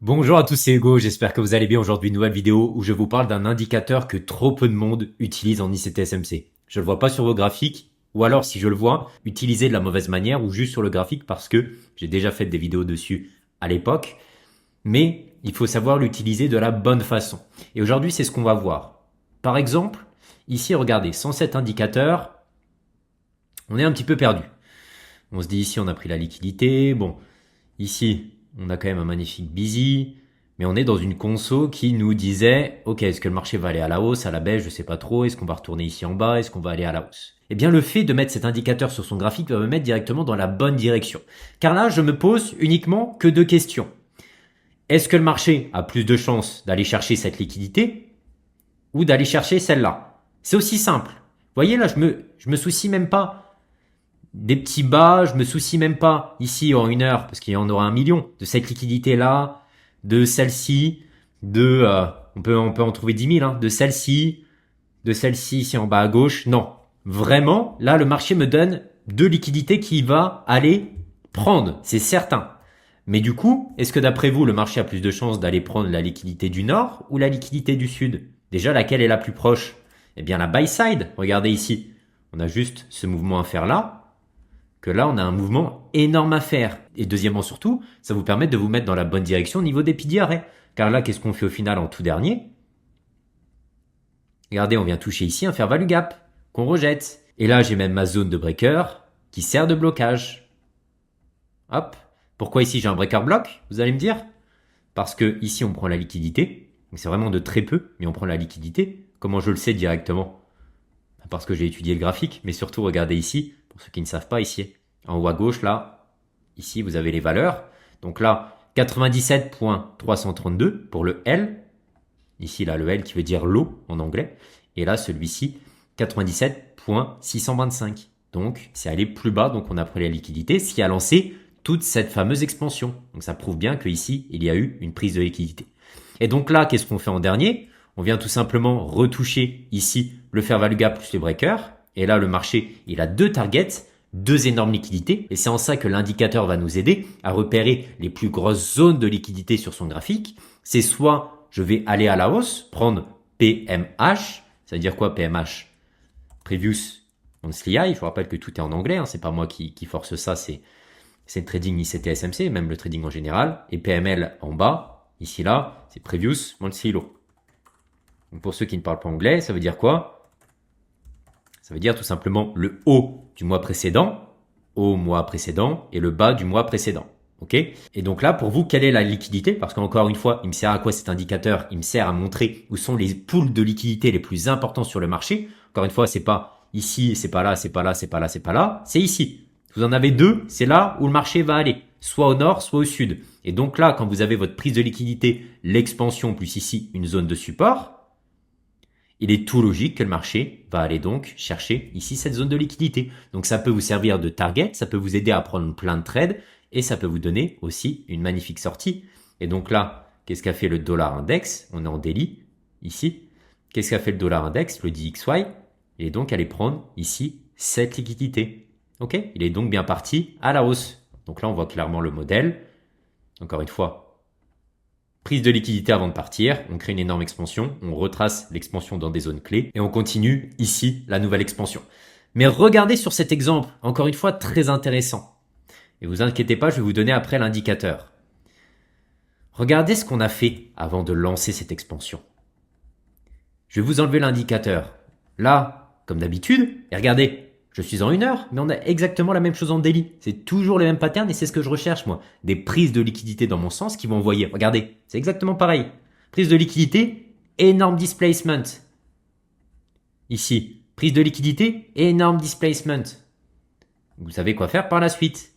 Bonjour à tous, c'est Hugo, j'espère que vous allez bien. Aujourd'hui, une nouvelle vidéo où je vous parle d'un indicateur que trop peu de monde utilise en ICT-SMC. Je le vois pas sur vos graphiques, ou alors si je le vois, utilisé de la mauvaise manière ou juste sur le graphique parce que j'ai déjà fait des vidéos dessus à l'époque. Mais il faut savoir l'utiliser de la bonne façon. Et aujourd'hui, c'est ce qu'on va voir. Par exemple, ici, regardez, sans cet indicateur, on est un petit peu perdu. On se dit ici, on a pris la liquidité. Bon, ici, on a quand même un magnifique busy, mais on est dans une conso qui nous disait, ok, est-ce que le marché va aller à la hausse, à la baisse, je sais pas trop, est-ce qu'on va retourner ici en bas, est-ce qu'on va aller à la hausse? Eh bien, le fait de mettre cet indicateur sur son graphique va me mettre directement dans la bonne direction. Car là, je me pose uniquement que deux questions. Est-ce que le marché a plus de chances d'aller chercher cette liquidité ou d'aller chercher celle-là? C'est aussi simple. Vous voyez, là, je me soucie même pas des petits bas, je me soucie même pas ici en une heure, parce qu'il y en aura un million, de cette liquidité-là, de celle-ci, on peut en trouver 10 000, de celle-ci ici en bas à gauche. Non, vraiment, là le marché me donne deux liquidités qu'il va aller prendre, c'est certain. Mais du coup, est-ce que d'après vous, le marché a plus de chances d'aller prendre la liquidité du nord ou la liquidité du sud? Déjà, laquelle est la plus proche? Eh bien, la buy side. Regardez ici. On a juste ce mouvement à faire là, que là, on a un mouvement énorme à faire. Et deuxièmement, surtout, ça vous permet de vous mettre dans la bonne direction au niveau des piliers arrêts. Car là, qu'est-ce qu'on fait au final en tout dernier? Regardez, on vient toucher ici un fair value gap qu'on rejette. Et là, j'ai même ma zone de breaker qui sert de blocage. Hop. Pourquoi ici j'ai un breaker block? Vous allez me dire? Parce que ici, on prend la liquidité. C'est vraiment de très peu, mais on prend la liquidité. Comment je le sais directement? Parce que j'ai étudié le graphique, mais surtout regardez ici, pour ceux qui ne savent pas ici, en haut à gauche là, ici vous avez les valeurs. Donc là, 97.332 pour le L, ici là le L qui veut dire low en anglais, et là celui-ci, 97.625. Donc c'est allé plus bas, donc on a pris la liquidité, ce qui a lancé toute cette fameuse expansion. Donc ça prouve bien qu'ici, il y a eu une prise de liquidité. Et donc là, qu'est-ce qu'on fait en dernier? On vient tout simplement retoucher ici le fair value gap plus les breakers. Et là, le marché, il a deux targets, deux énormes liquidités. Et c'est en ça que l'indicateur va nous aider à repérer les plus grosses zones de liquidité sur son graphique. C'est soit je vais aller à la hausse, prendre PMH. Ça veut dire quoi PMH? Previous Monthly High. Je vous rappelle que tout est en anglais. C'est pas moi qui force ça. C'est le trading ICT-SMC, même le trading en général. Et PML en bas, ici là, c'est Previous Monthly Low. Donc pour ceux qui ne parlent pas anglais, ça veut dire quoi? Ça veut dire tout simplement le haut du mois précédent, au mois précédent, et le bas du mois précédent. Ok? Et donc là, pour vous, quelle est la liquidité? Parce qu'encore une fois, il me sert à quoi cet indicateur? Il me sert à montrer où sont les pools de liquidité les plus importants sur le marché. Encore une fois, c'est pas ici, c'est pas là, c'est pas là, c'est pas là, c'est pas là, c'est ici. Vous en avez deux, c'est là où le marché va aller, soit au nord, soit au sud. Et donc là, quand vous avez votre prise de liquidité, l'expansion plus ici une zone de support, il est tout logique que le marché va aller donc chercher ici cette zone de liquidité. Donc ça peut vous servir de target, ça peut vous aider à prendre plein de trades et ça peut vous donner aussi une magnifique sortie. Et donc là, qu'est-ce qu'a fait le dollar index? On est en daily ici. Qu'est-ce qu'a fait le dollar index, le DXY? Il est donc allé prendre ici cette liquidité. Ok? Il est donc bien parti à la hausse. Donc là, on voit clairement le modèle. Encore une fois, prise de liquidité avant de partir, on crée une énorme expansion, on retrace l'expansion dans des zones clés et on continue ici la nouvelle expansion. Mais regardez sur cet exemple, encore une fois très intéressant. Et vous inquiétez pas, je vais vous donner après l'indicateur. Regardez ce qu'on a fait avant de lancer cette expansion. Je vais vous enlever l'indicateur. Là, comme d'habitude, et regardez, je suis en une heure, mais on a exactement la même chose en daily. C'est toujours les mêmes patterns et c'est ce que je recherche, moi. Des prises de liquidité dans mon sens qui vont envoyer. Regardez, c'est exactement pareil. Prise de liquidité, énorme displacement. Ici, prise de liquidité, énorme displacement. Vous savez quoi faire par la suite.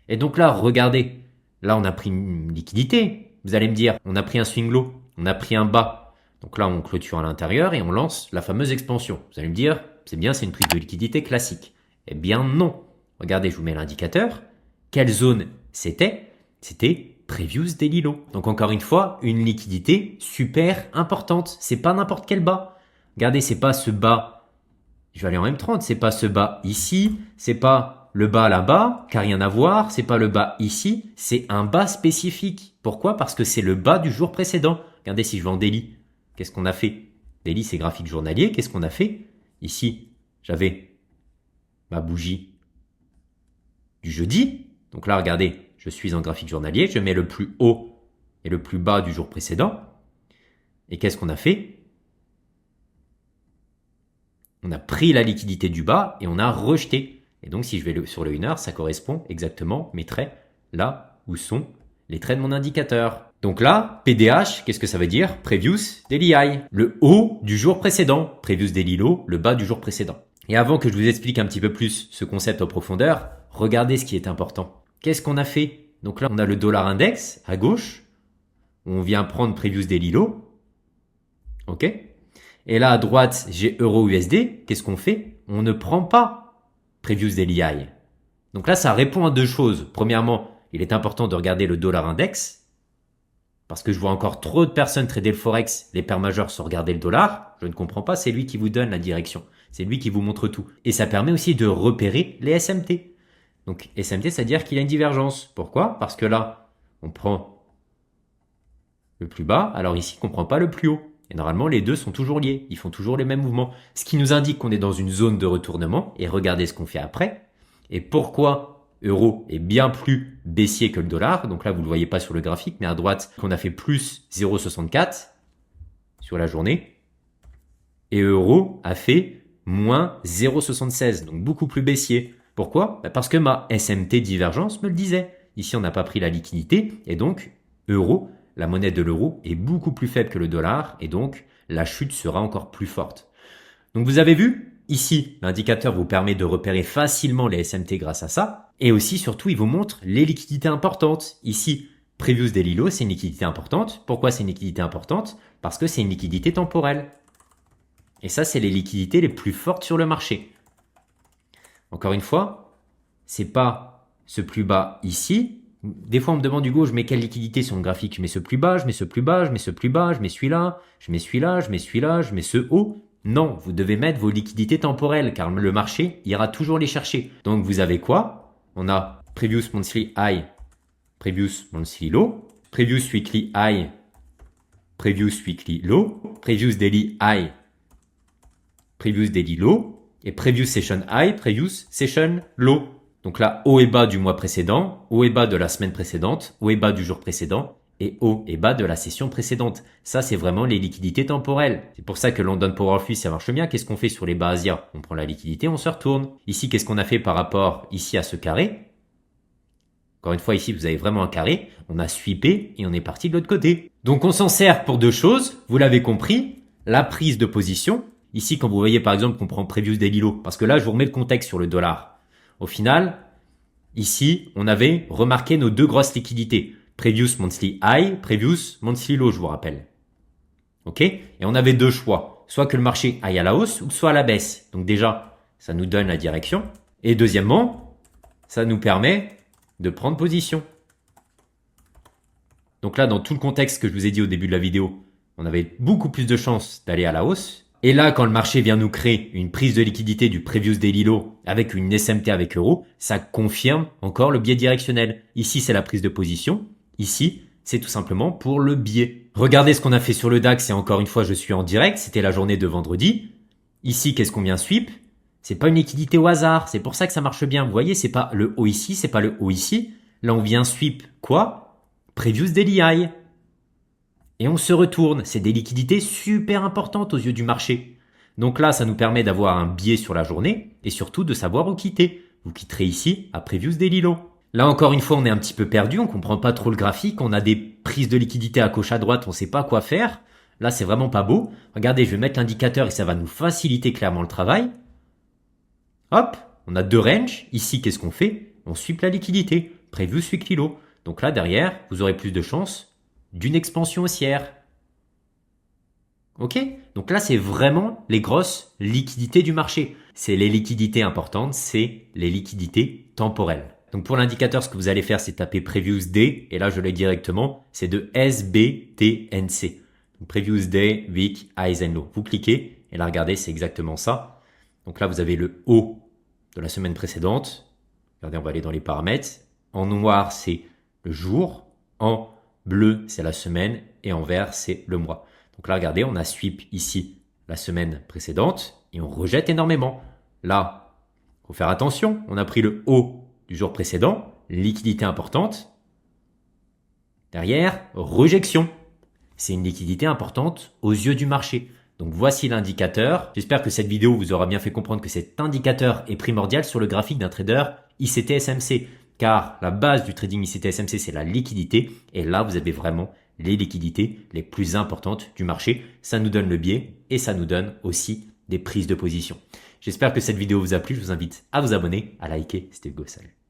Et donc là, regardez. Là, on a pris une liquidité. Vous allez me dire, on a pris un swing low, on a pris un bas. Donc là, on clôture à l'intérieur et on lance la fameuse expansion. Vous allez me dire, c'est bien, c'est une prise de liquidité classique. Eh bien non. Regardez, je vous mets l'indicateur. Quelle zone c'était? C'était Previous Daily Low. Donc encore une fois, une liquidité super importante. C'est pas n'importe quel bas. Regardez, c'est pas ce bas. Je vais aller en M30. C'est pas ce bas ici. C'est pas le bas là-bas, qui n'a rien à voir, c'est pas le bas ici, c'est un bas spécifique. Pourquoi? Parce que c'est le bas du jour précédent. Regardez si je vais en daily. Qu'est-ce qu'on a fait? Daily, c'est graphique journalier. Qu'est-ce qu'on a fait? Ici, j'avais ma bougie du jeudi. Donc là, regardez, je suis en graphique journalier. Je mets le plus haut et le plus bas du jour précédent. Et qu'est-ce qu'on a fait? On a pris la liquidité du bas et on a rejeté. Et donc, si je vais sur le 1 heure, ça correspond exactement mes traits là où sont les traits de mon indicateur. Donc là, PDH, qu'est-ce que ça veut dire? Previous Daily High. Le haut du jour précédent. Previous Daily Low, le bas du jour précédent. Et avant que je vous explique un petit peu plus ce concept en profondeur, regardez ce qui est important. Qu'est-ce qu'on a fait? Donc là, on a le dollar index à gauche. On vient prendre Previous Daily Low. OK? Et là, à droite, j'ai euro USD. Qu'est-ce qu'on fait? On ne prend pas Previous Daily High. Donc là, ça répond à deux choses. Premièrement, il est important de regarder le dollar index. Parce que je vois encore trop de personnes trader le forex, les paires majeures sans regarder le dollar. Je ne comprends pas, c'est lui qui vous donne la direction. C'est lui qui vous montre tout. Et ça permet aussi de repérer les SMT. Donc SMT, c'est-à-dire qu'il y a une divergence. Pourquoi? Parce que là, on prend le plus bas, alors ici, on ne prend pas le plus haut. Et normalement, les deux sont toujours liés. Ils font toujours les mêmes mouvements. Ce qui nous indique qu'on est dans une zone de retournement. Et regardez ce qu'on fait après. Et pourquoi euro est bien plus baissier que le dollar. Donc là, vous ne le voyez pas sur le graphique, mais à droite, qu'on a fait plus 0,64 sur la journée. Et euro a fait moins 0,76, donc beaucoup plus baissier. Pourquoi? Parce que ma SMT divergence me le disait. Ici, on n'a pas pris la liquidité. Et donc, euro, la monnaie de l'euro, est beaucoup plus faible que le dollar. Et donc, la chute sera encore plus forte. Donc, vous avez vu? Ici, l'indicateur vous permet de repérer facilement les SMT grâce à ça. Et aussi, surtout, il vous montre les liquidités importantes. Ici, Previous Daily Low, c'est une liquidité importante. Pourquoi c'est une liquidité importante? Parce que c'est une liquidité temporelle. Et ça, c'est les liquidités les plus fortes sur le marché. Encore une fois, c'est pas ce plus bas ici. Des fois, on me demande, Hugo, je mets quelle liquidité sur le graphique? Je mets ce plus bas, je mets ce plus bas, je mets ce plus bas, je mets celui-là, je mets celui-là, je mets celui-là, je mets ce haut. Non, vous devez mettre vos liquidités temporelles car le marché ira toujours les chercher. Donc vous avez quoi? On a Previous Monthly High, Previous Monthly Low, Previous Weekly High, Previous Weekly Low, Previous Daily High, Previous Daily Low et Previous Session High, Previous Session Low. Donc là, haut et bas du mois précédent, haut et bas de la semaine précédente, haut et bas du jour précédent et haut et bas de la session précédente. Ça, c'est vraiment les liquidités temporelles. C'est pour ça que London Power Fuse, ça marche bien. Qu'est-ce qu'on fait sur les bas Asia? On prend la liquidité, on se retourne. Ici, qu'est-ce qu'on a fait par rapport ici à ce carré? Encore une fois, ici, vous avez vraiment un carré. On a sweepé et on est parti de l'autre côté. Donc, on s'en sert pour deux choses. Vous l'avez compris, la prise de position. Ici, quand vous voyez par exemple qu'on prend Previous Daily Low, parce que là, je vous remets le contexte sur le dollar. Au final, ici, on avait remarqué nos deux grosses liquidités. Previous Monthly High, Previous Monthly Low, je vous rappelle. OK? Et on avait deux choix. Soit que le marché aille à la hausse ou soit à la baisse. Donc déjà, ça nous donne la direction. Et deuxièmement, ça nous permet de prendre position. Donc là, dans tout le contexte que je vous ai dit au début de la vidéo, on avait beaucoup plus de chances d'aller à la hausse. Et là, quand le marché vient nous créer une prise de liquidité du Previous Daily Low avec une SMT avec euro, ça confirme encore le biais directionnel. Ici, c'est la prise de position. Ici, c'est tout simplement pour le biais. Regardez ce qu'on a fait sur le DAX et encore une fois, je suis en direct. C'était la journée de vendredi. Ici, qu'est-ce qu'on vient sweep? C'est pas une liquidité au hasard. C'est pour ça que ça marche bien. Vous voyez, c'est pas le haut ici, c'est pas le haut ici. Là, on vient sweep quoi? Previous Daily High. Et on se retourne. C'est des liquidités super importantes aux yeux du marché. Donc là, ça nous permet d'avoir un biais sur la journée et surtout de savoir où quitter. Vous quitterez ici à Previous Daily Low. Là, encore une fois, on est un petit peu perdu, on comprend pas trop le graphique, on a des prises de liquidité à gauche à droite, on sait pas quoi faire. Là, c'est vraiment pas beau. Regardez, je vais mettre l'indicateur et ça va nous faciliter clairement le travail. Hop, on a deux ranges. Ici, qu'est-ce qu'on fait? On sweep la liquidité. Previous Weekly Low. Donc là, derrière, vous aurez plus de chances d'une expansion haussière. Ok? Donc là, c'est vraiment les grosses liquidités du marché. C'est les liquidités importantes, c'est les liquidités temporelles. Donc pour l'indicateur, ce que vous allez faire, c'est taper Previous Day. Et là, je l'ai directement. C'est de SBTNC. Donc Previous Day, Week, Highs and Low. Vous cliquez. Et là, regardez, c'est exactement ça. Donc là, vous avez le haut de la semaine précédente. Regardez, on va aller dans les paramètres. En noir, c'est le jour. En bleu, c'est la semaine. Et en vert, c'est le mois. Donc là, regardez, on a sweep ici la semaine précédente et on rejette énormément. Là, faut faire attention. On a pris le haut du jour précédent, liquidité importante. Derrière, rejection. C'est une liquidité importante aux yeux du marché. Donc voici l'indicateur. J'espère que cette vidéo vous aura bien fait comprendre que cet indicateur est primordial sur le graphique d'un trader ICT-SMC. Car la base du trading ICT-SMC, c'est la liquidité. Et là, vous avez vraiment les liquidités les plus importantes du marché. Ça nous donne le biais et ça nous donne aussi des prises de position. J'espère que cette vidéo vous a plu. Je vous invite à vous abonner, à liker. C'était Hugo, salut.